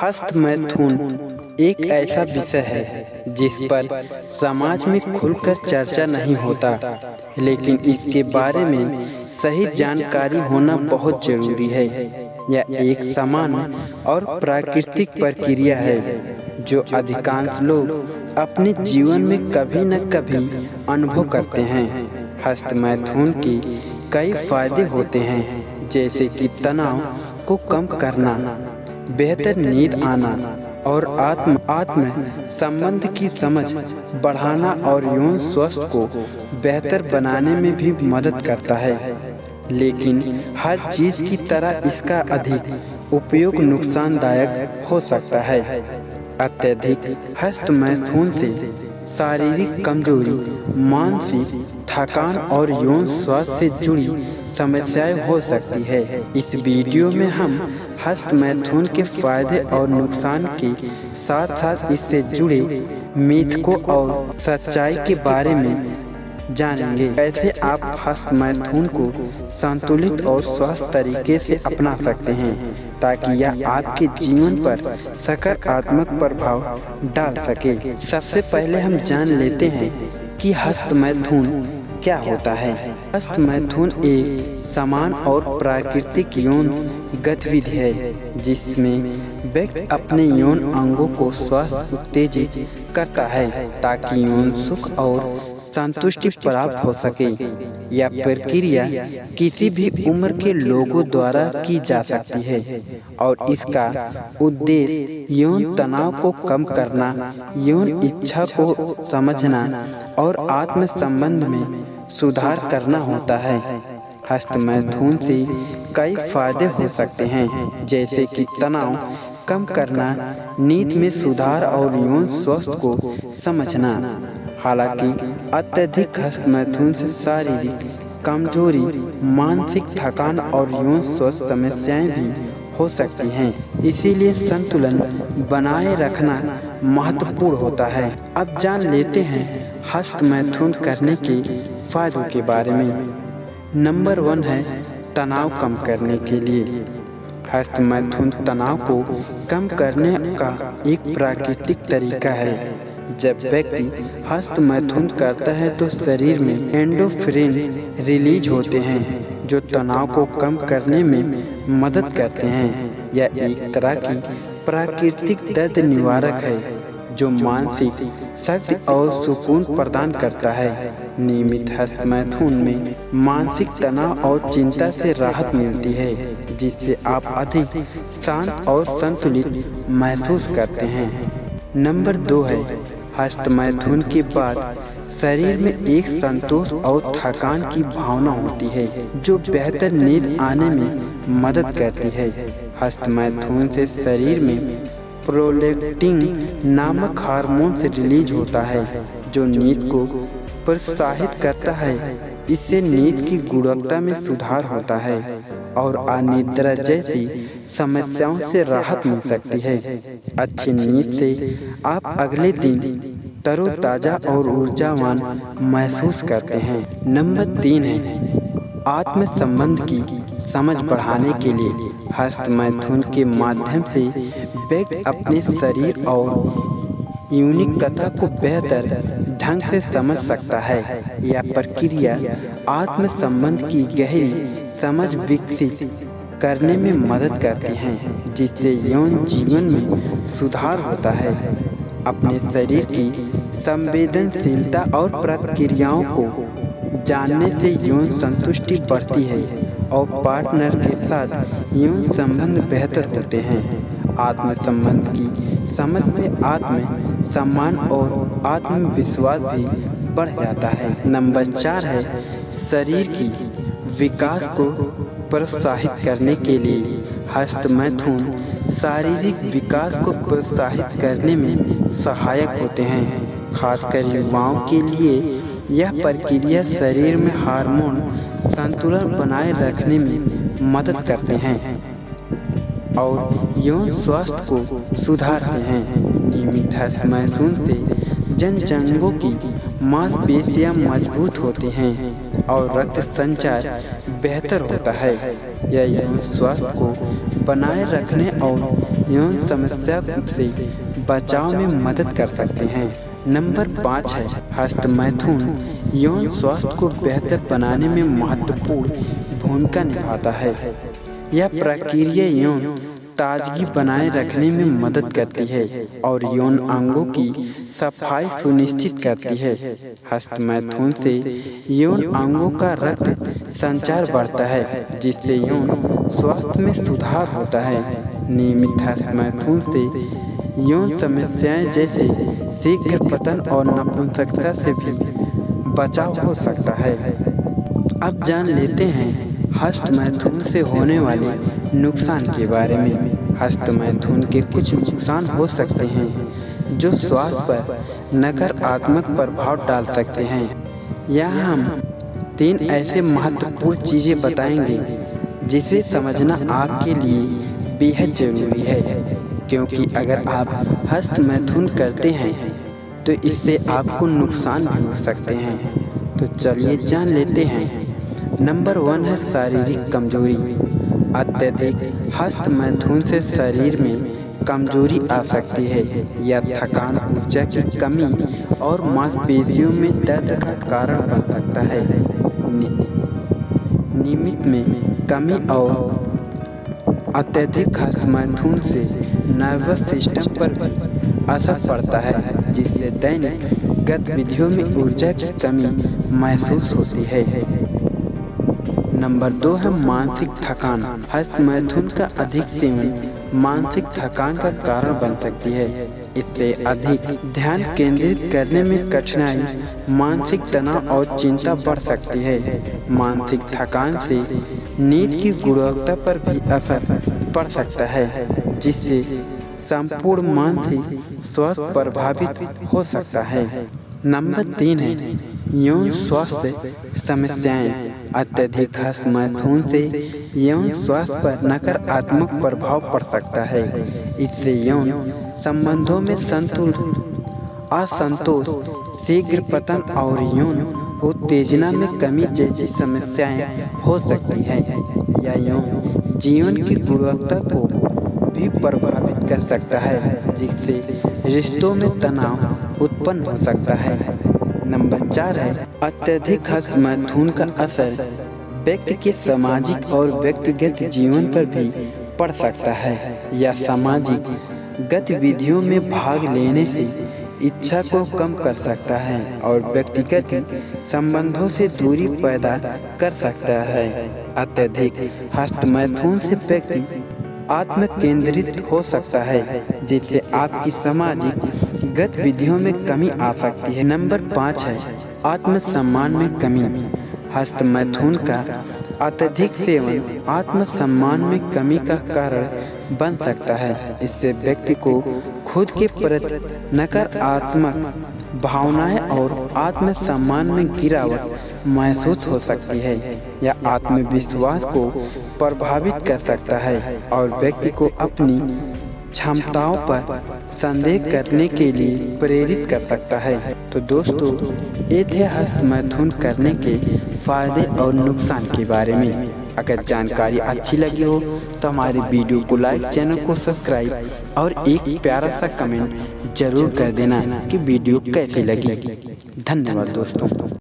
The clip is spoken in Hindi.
हस्तमैथुन एक ऐसा विषय है जिस पर समाज में खुलकर चर्चा नहीं होता, लेकिन इसके बारे में सही जानकारी होना बहुत जरूरी है। यह एक सामान्य और प्राकृतिक प्रक्रिया है जो अधिकांश लोग अपने जीवन में कभी न कभी अनुभव करते हैं। हस्तमैथुन के कई फायदे होते हैं, जैसे कि तनाव को कम करना, बेहतर नींद आना और आत्म संबंध की समझ बढ़ाना और यौन स्वास्थ्य को बेहतर बनाने में भी मदद करता है। लेकिन हर चीज़ की तरह इसका अधिक उपयोग नुकसानदायक हो सकता है। अत्यधिक हस्तमैथुन से शारीरिक कमजोरी, मानसिक थकान और यौन स्वास्थ्य से जुड़ी समस्याएं हो सकती है। इस वीडियो में हम हस्तमैथुन के फायदे और नुकसान के साथ साथ इससे जुड़े मिथकों और सच्चाई के बारे में जानेंगे। कैसे आप हस्तमैथुन को संतुलित और स्वस्थ तरीके से अपना सकते हैं ताकि यह आपके जीवन पर सकारात्मक प्रभाव डाल सके। सबसे पहले हम जान लेते हैं कि हस्तमैथुन क्या होता है। हस्तमैथुन एक समान और प्राकृतिक यौन गतिविधि है जिसमें व्यक्ति अपने यौन अंगों को स्वस्थ उत्तेजित करता है ताकि यौन सुख और संतुष्टि प्राप्त हो सके। यह प्रक्रिया किसी भी उम्र के लोगों द्वारा की जा सकती है और इसका उद्देश्य यौन तनाव को कम करना, यौन इच्छा को समझना और आत्म संबंध में सुधार करना होता है। हस्तमैथुन से कई फायदे हो सकते हैं, जैसे कि तनाव कम करना, नींद में सुधार और यौन स्वास्थ्य को समझना। हालांकि अत्यधिक हस्तमैथुन से शारीरिक कमजोरी, मानसिक थकान और यौन स्वास्थ्य समस्याएं भी हो सकती हैं, इसीलिए संतुलन बनाए रखना महत्वपूर्ण होता है। अब जान लेते हैं हस्तमैथुन करने के फायदों के बारे में। नंबर 1 है तनाव कम करने के लिए। हस्तमैथुन तनाव को कम करने का एक प्राकृतिक तरीका है। जब व्यक्ति हस्तमैथुन करता है तो शरीर में एंडोर्फिन रिलीज होते हैं जो तनाव को कम करने में मदद करते हैं। यह एक तरह की प्राकृतिक दर्द निवारक है जो मानसिक शक्ति और सुकून प्रदान करता है। नियमित हस्तमैथुन में मानसिक तनाव और चिंता से राहत मिलती है, जिससे आप अधिक शांत और संतुलित महसूस करते हैं। नंबर 2 है हस्तमैथुन के बाद शरीर में एक संतोष और थकान की भावना होती है जो बेहतर नींद आने में मदद करती है। हस्तमैथुन से शरीर में प्रोलैक्टिन नामक हार्मोन से रिलीज होता है जो नींद को प्रोत्साहित करता है। इससे नींद की गुणवत्ता में सुधार होता है और अनिद्रा जैसी समस्याओं से राहत मिल सकती है। अच्छी नींद से आप अगले दिन तरोताजा और ऊर्जावान महसूस करते हैं। नंबर 3 है आत्म संबंध की समझ बढ़ाने के लिए हस्तमैथुन के माध्यम से व्यक्ति अपने शरीर और यूनिकता को बेहतर ढंग से समझ सकता है। यह प्रक्रिया आत्म संबंध की गहरी समझ विकसित करने में मदद करती है, जिससे यौन जीवन में सुधार होता है। अपने शरीर की संवेदनशीलता और प्रक्रियाओं को जानने से यौन संतुष्टि बढ़ती है और पार्टनर के साथ यौन संबंध बेहतर होते हैं। आत्म संबंध की समझ से आत्म सम्मान और आत्मविश्वास भी बढ़ जाता है। नंबर 4 है शरीर की विकास को प्रोत्साहित करने के लिए हस्तमैथुन शारीरिक विकास को प्रोत्साहित करने में सहायक होते हैं। खासकर युवाओं के लिए यह प्रक्रिया शरीर में हार्मोन संतुलन बनाए रखने में मदद करते हैं और यौन स्वास्थ्य को सुधारते हैं। नियमित हस्तमैथुन से जनजंगों की मांसपेशियां मजबूत होती हैं और रक्त संचार बेहतर होता है। यह यौन स्वास्थ्य को बनाए रखने और यौन समस्या से बचाव में मदद कर सकते हैं। नंबर 5 है हस्त मैथुन। यौन स्वास्थ्य को बेहतर बनाने में महत्वपूर्ण भूमिका निभाता है। यह प्रक्रिया यौन ताजगी बनाए रखने में मदद करती है और यौन अंगों की सफाई सुनिश्चित करती है। हस्त मैथुन से यौन अंगों का रक्त संचार बढ़ता है, जिससे यौन स्वास्थ्य में सुधार होता है। नियमित हस्त मैथुन से यौन समस्याएं जैसे शीघ्र पतन और नपुंसकता से भी बचाव हो सकता है। अब जान लेते हैं हस्त मैथुन से होने वाले नुकसान के बारे में। हस्त मैथुन के कुछ नुकसान हो सकते हैं जो स्वास्थ्य पर नकारात्मक प्रभाव डाल सकते हैं। यहाँ हम 3 ऐसे महत्वपूर्ण चीज़ें बताएंगे जिसे समझना आपके लिए बेहद जरूरी है, क्योंकि अगर आप हस्त मैथुन करते हैं तो इससे आपको नुकसान भी हो सकते हैं। तो चलिए जान लेते हैं। नंबर 1 है शारीरिक कमजोरी। अत्यधिक हस्त मैथुन से शरीर में कमजोरी आ सकती है या थकान, ऊर्जा की कमी और मांसपेशियों में दर्द का कारण बन सकता है। नियमित में कमी और अत्यधिक हस्त मैथुन से नर्वस सिस्टम पर भी असर पड़ता है, जिससे दैनिक गतिविधियों में ऊर्जा की कमी महसूस होती है। नंबर 2 है मानसिक थकान। हस्त मैथुन का अधिक सेवन मानसिक थकान का कारण बन सकती है। इससे अधिक ध्यान केंद्रित करने में कठिनाई, मानसिक तनाव और चिंता बढ़ सकती है। मानसिक थकान से नींद की गुणवत्ता पर भी असर पड़ सकता है, जिससे संपूर्ण मानसिक स्वास्थ्य प्रभावित हो सकता है। नंबर 3 है यौन स्वास्थ्य समस्याएं। अत्यधिक हस्त मैथुन से यौन स्वास्थ्य पर नकारात्मक प्रभाव पड़ सकता है। इससे यौन संबंधों में असंतोष, शीघ्र पतन और यौन उत्तेजना में कमी जैसी समस्याएं हो सकती हैं। यह यौन जीवन की गुणवत्ता को भी प्रभावित कर सकता है, जिससे रिश्तों में तनाव उत्पन्न हो सकता है। नंबर 4 है अत्यधिक हस्त मैथुन का असर व्यक्ति के सामाजिक और व्यक्तिगत जीवन पर भी पड़ सकता है। यह सामाजिक गतिविधियों में भाग लेने से इच्छा को कम कर सकता है और व्यक्तिगत संबंधों से दूरी पैदा कर सकता है। अत्यधिक हस्त मैथुन से व्यक्ति आत्म केंद्रित हो सकता है, जिससे आपकी सामाजिक गतिविधियों में कमी आ सकती है। नंबर 5 है आत्मसम्मान में कमी। हस्त मैथुन का अत्यधिक सेवन आत्मसम्मान में कमी का कारण बन सकता है। इससे व्यक्ति को खुद के प्रति नकारात्मक भावनाएं और आत्मसम्मान में गिरावट महसूस हो सकती है। यह आत्मविश्वास को प्रभावित कर सकता है और व्यक्ति को अपनी क्षमताओं पर संदेह करने के लिए प्रेरित कर सकता है। तो दोस्तों, ये थे हस्त मैथुन करने के फायदे और नुकसान के बारे में। अगर जानकारी अच्छी लगी हो तो हमारे वीडियो को लाइक, चैनल को सब्सक्राइब और एक प्यारा सा कमेंट जरूर कर देना कि वीडियो कैसी लगी। धन्यवाद दोस्तों।